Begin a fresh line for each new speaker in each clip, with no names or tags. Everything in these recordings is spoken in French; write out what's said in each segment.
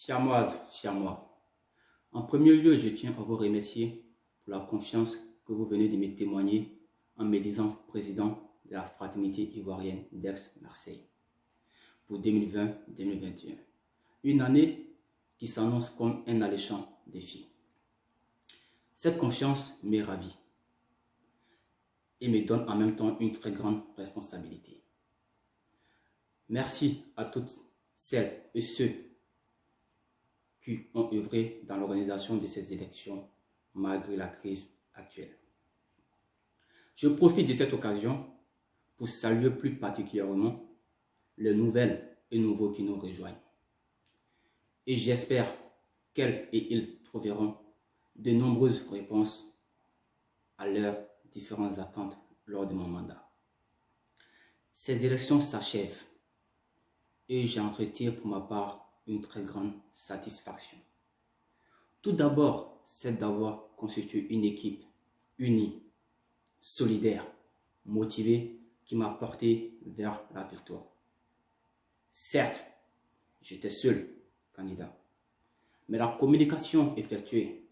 Chamoise, chamois. En premier lieu, je tiens à vous remercier pour la confiance que vous venez de me témoigner en me disant président de la fraternité ivoirienne d'Aix-Marseille pour 2020-2021. Une année qui s'annonce comme un alléchant défi. Cette confiance me ravit et me donne en même temps une très grande responsabilité. Merci à toutes celles et ceux qui ont œuvré dans l'organisation de ces élections malgré la crise actuelle. Je profite de cette occasion pour saluer plus particulièrement les nouvelles et nouveaux qui nous rejoignent. Et j'espère qu'elles et ils trouveront de nombreuses réponses à leurs différentes attentes lors de mon mandat. Ces élections s'achèvent et j'en retire pour ma part une très grande satisfaction. Tout d'abord, c'est d'avoir constitué une équipe unie, solidaire, motivée, qui m'a porté vers la victoire. Certes, j'étais seul candidat, mais la communication effectuée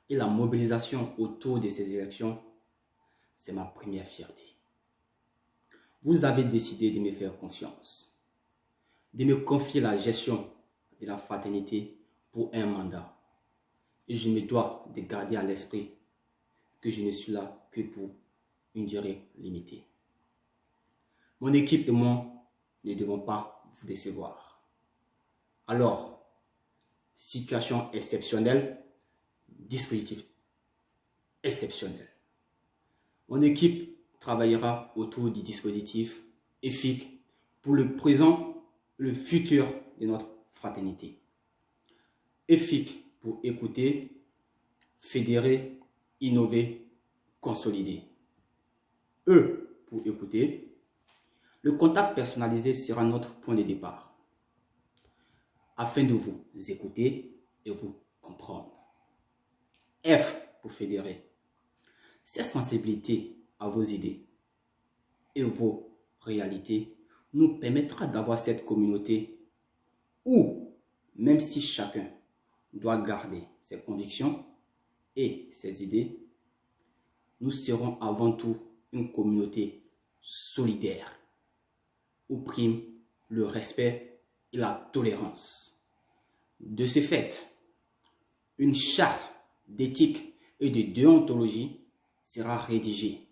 et la mobilisation autour de ces élections, c'est ma première fierté. Vous avez décidé de me faire confiance, de me confier la gestion de la fraternité pour un mandat. Et je me dois de garder à l'esprit que je ne suis là que pour une durée limitée. Mon équipe et moi ne devons pas vous décevoir. Alors, situation exceptionnelle, dispositif exceptionnel. Mon équipe travaillera autour du dispositif EFIC pour le présent le futur de notre fraternité. EFIC pour écouter, fédérer, innover, consolider. E pour écouter. Le contact personnalisé sera notre point de départ afin de vous écouter et vous comprendre. F pour fédérer. Cette sensibilité à vos idées et vos réalités nous permettra d'avoir cette communauté où, même si chacun doit garder ses convictions et ses idées, nous serons avant tout une communauté solidaire où prime le respect et la tolérance. De ce fait, une charte d'éthique et de déontologie sera rédigée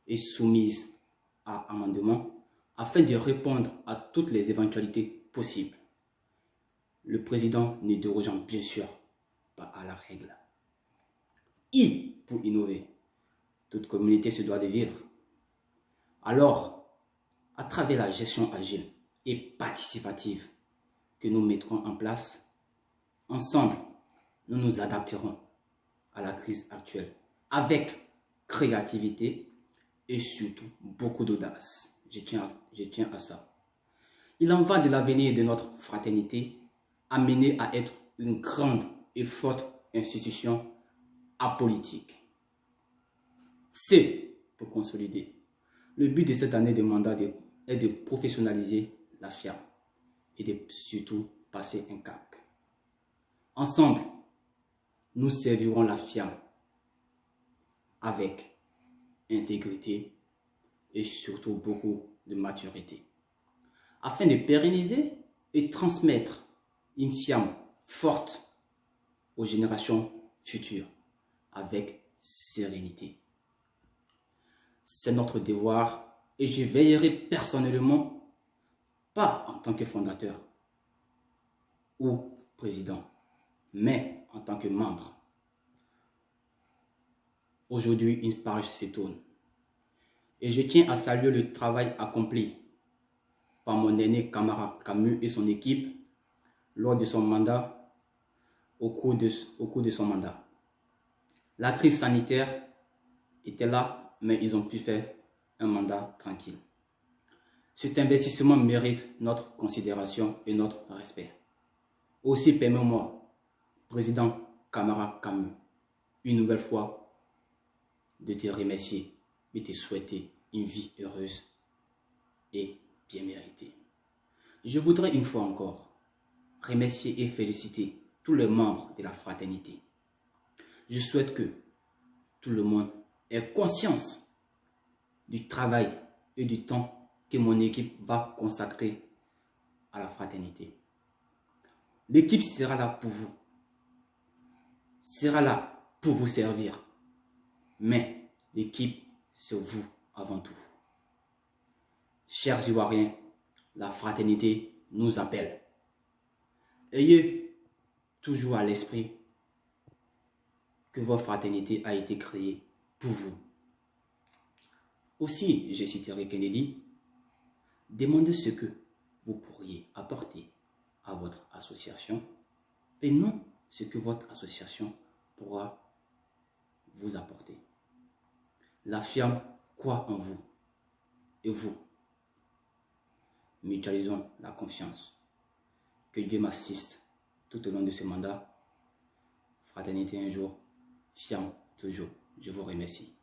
et soumise à amendement afin de répondre à toutes les éventualités possibles. Le président ne dérogeant bien sûr pas à la règle. I pour innover. Toute communauté se doit de vivre. Alors, à travers la gestion agile et participative que nous mettrons en place, ensemble, nous nous adapterons à la crise actuelle avec créativité et surtout beaucoup d'audace. Je tiens à ça. Il en va de l'avenir de notre fraternité, amenée à être une grande et forte institution apolitique. C pour consolider. Le but de cette année de mandat est de professionnaliser la FIAM et de surtout passer un cap. Ensemble, nous servirons la FIAM avec intégrité et surtout beaucoup de maturité, afin de pérenniser et transmettre une FIAM forte aux générations futures avec sérénité. C'est notre devoir et je veillerai personnellement, pas en tant que fondateur ou président, mais en tant que membre. Aujourd'hui, une page se tourne. Et je tiens à saluer le travail accompli par mon aîné camarade Camus et son équipe lors de son mandat, au cours de son mandat. La crise sanitaire était là, mais ils ont pu faire un mandat tranquille. Cet investissement mérite notre considération et notre respect. Aussi, permets-moi, président camarade Camus, une nouvelle fois, de te remercier et te souhaiter une vie heureuse et bien méritée. Je voudrais une fois encore remercier et féliciter tous les membres de la fraternité. Je souhaite que tout le monde ait conscience du travail et du temps que mon équipe va consacrer à la fraternité. L'équipe sera là pour vous, sera là pour vous servir, mais l'équipe, c'est vous avant tout. Chers Ivoiriens, la fraternité nous appelle. Ayez toujours à l'esprit que votre fraternité a été créée pour vous. Aussi, je citerai Kennedy, demandez ce que vous pourriez apporter à votre association et non ce que votre association pourra vous apporter. La firme croit en vous et vous. Mutualisons la confiance. Que Dieu m'assiste tout au long de ce mandat. Fraternité un jour, firme toujours. Je vous remercie.